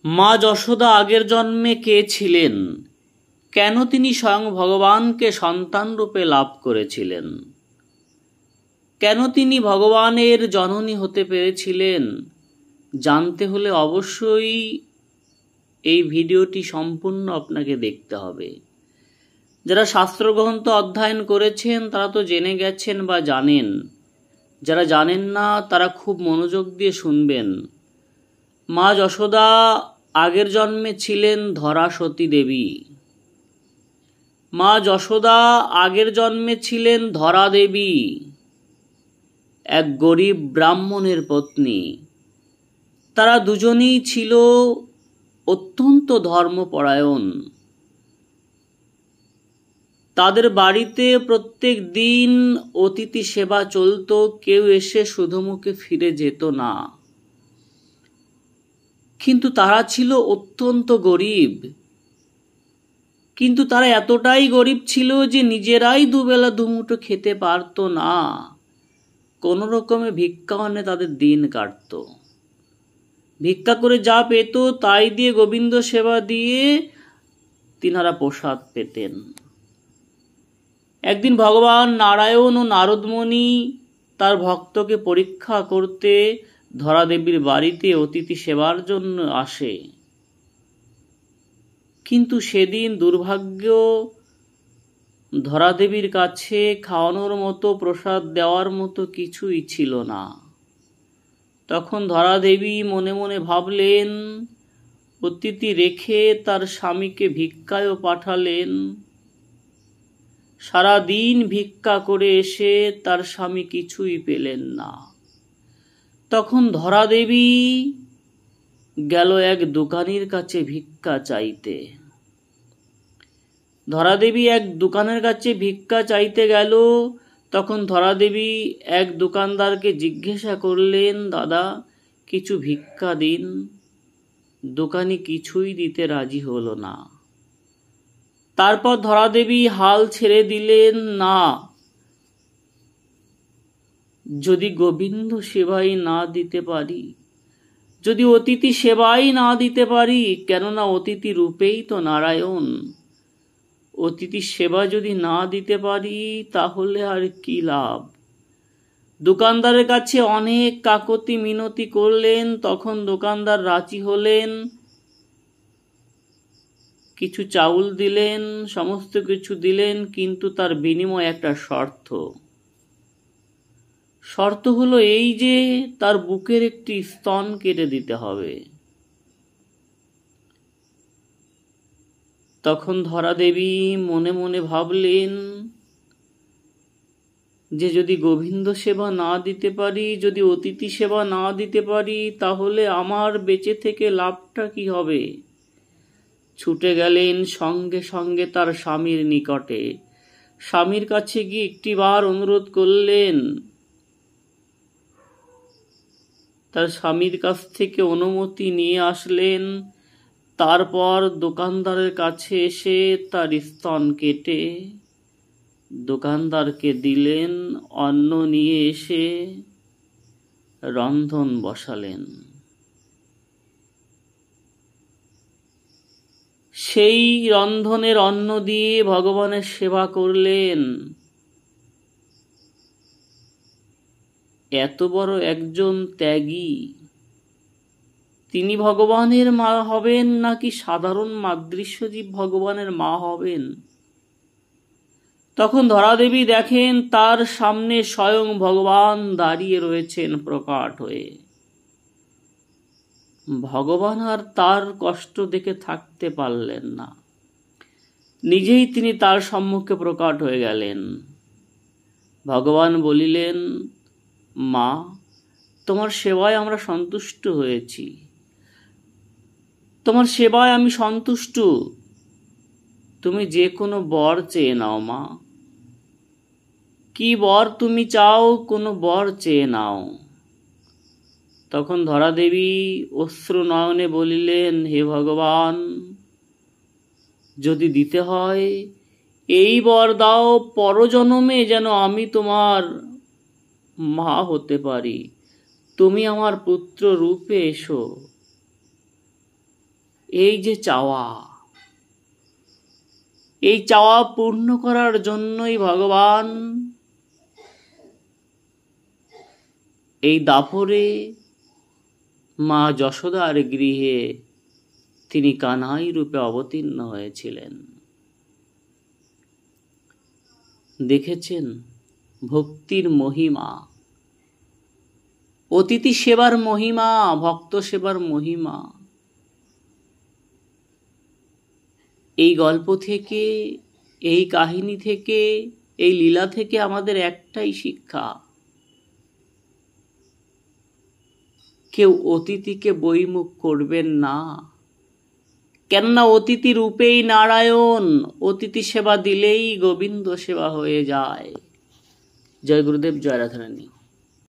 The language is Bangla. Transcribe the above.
মা যশোদা আগের জন্মে কে ছিলেন, কেন তিনি স্বয়ং ভগবানকে সন্তান রূপে লাভ করেছিলেন, কেন তিনি ভগবানের জননী হতে পেরেছিলেন, জানতে হলে অবশ্যই এই ভিডিওটি সম্পূর্ণ আপনাকে দেখতে হবে। যারা শাস্ত্রগ্রন্থ অধ্যয়ন করেছেন তারা তো জেনে গেছেন বা জানেন, যারা জানেন না তারা খুব মনোযোগ দিয়ে শুনবেন। মা যশোদা আগের জন্মে ছিলেন ধরা সতী দেবী। মা যশোদা আগের জন্মে ছিলেন ধরা দেবী, এক গরিব ব্রাহ্মণের পত্নী। তারা দুজনেই ছিল অত্যন্ত ধর্মপরায়ণ। তাদের বাড়িতে প্রত্যেক দিন অতিথি সেবা চলত, কেউ এসে শুধুমুখে ফিরে যেত না। কিন্তু তারা ছিল অত্যন্ত গরিব। কিন্তু তারা এতটাই গরিব ছিল যে নিজেরাই দুবেলা দুমুঠো খেতে পারত না। কোনো রকমে ভিক্ষা আনে তাদের দিন কাটত। ভিক্ষা করে যা পেত তাই দিয়ে গোবিন্দ সেবা দিয়ে তিনারা প্রসাদ পেতেন। একদিন ভগবান নারায়ণ ও নারদমণি তার ভক্তকে পরীক্ষা করতে ধরা দেবীর বাড়িতে অতিথি সেবার জন্য আসে। কিন্তু সেদিন দুর্ভাগ্য, ধরা দেবীর কাছে খাওয়ানোর মতো প্রসাদ দেওয়ার মতো কিছুই ছিল না। তখন ধরা দেবী মনে মনে ভাবলেন, অতিথি রেখে তার স্বামীকে ভিক্ষায়ও পাঠালেন। সারাদিন ভিক্ষা করে এসে তার স্বামী কিছুই পেলেন না। তখন ধরা দেবী গেল এক দোকানির কাছে ভিক্ষা চাইতে। ধরা দেবী এক দোকানের কাছে ভিক্ষা চাইতে গেল। তখন ধরা দেবী এক দোকানদারকে জিজ্ঞাসা করলেন, দাদা কিছু ভিক্ষা দিন। দোকানি কিছুই দিতে রাজি হলো না। তারপর ধরা দেবী হাল ছেড়ে দিলেন, না, যদি গোবিন্দ সেবাই না দিতে পারি, যদি অতিথি সেবাই না দিতে পারি, কেননা অতিথি রূপেই তো নারায়ণ, অতিথি সেবা যদি না দিতে পারি তাহলে আর কি লাভ। দোকানদারের কাছে অনেক কাকতি মিনতি করলেন। তখন দোকানদার রাজি হলেন, কিছু চাউল দিলেন, সমস্ত কিছু দিলেন, কিন্তু তার বিনিময়ে একটা শর্ত হলো এই যে তার বুকের একটি স্তন কেটে দিতে হবে। তখন ধরা দেবী মনে মনে ভাবলেন যে যদি গোবিন্দ সেবা না দিতে পারি, যদি অতিথি সেবা না দিতে পারি, তাহলে আমার বেঁচে থেকে লাভটা কি হবে। ছুটে গেলেন সঙ্গে সঙ্গে তার স্বামীর নিকটে। স্বামীর কাছে গিয়ে একটিবার অনুরোধ করলেন। তার স্বামীর কাছ থেকে অনুমতি নিয়ে আসলেন। তারপর দোকানদারের কাছে এসে তার স্তন কেটে দোকানদারকে দিলেন। অন্ন নিয়ে এসে রন্ধন বসালেন। সেই রন্ধনের অন্ন দিয়ে ভগবানের সেবা করলেন। এত বড় একজন ত্যাগী, তিনি ভগবানের মা হবেন নাকি সাধারণ মাদৃশ্যজীব ভগবানের মা হবেন? তখন ধরা দেবী দেখেন তার সামনে স্বয়ং ভগবান দাঁড়িয়ে রয়েছেন প্রকট হয়ে। ভগবান আর তার কষ্ট দেখে থাকতে পারলেন না, নিজেই তিনি তার সম্মুখে প্রকট হয়ে গেলেন। ভগবান বলিলেন, মা, তোমার সেবায় আমরা সন্তুষ্ট হয়েছি, তোমার সেবায় আমি সন্তুষ্ট, তুমি যে কোনো বর চেয়ে নাও মা। কি বর তুমি চাও, কোনো বর চেয়ে নাও। তখন ধরা দেবী অশ্রু নয়নে বলিলেন, হে ভগবান, যদি দিতে হয় এই বর দাও, পরজন্মে যেন আমি তোমার মা হতে পারি, তুমি আমার পুত্র রূপে এসো। এই যে চাওয়া, এই চাওয়া পূর্ণ করার জন্যই ভগবান এই দাপরে মা যশোদার গৃহে তিনি কানাই রূপে অবতীর্ণ হয়েছিলেন। দেখেছেন ভক্তির মহিমা, অতিথি সেবার মহিমা, ভক্ত সেবার মহিমা। এই গল্প থেকে, এই কাহিনী থেকে, এই লীলা থেকে আমাদের একটাই শিক্ষা, কেউ অতিথিকে বহির্মুখ করবেন না, কেননা অতিথি রূপেই নারায়ণ, অতিথি সেবা দিলেই গোবিন্দ সেবা হয়ে যায়। জয় গুরুদেব, জয় রাধারানী।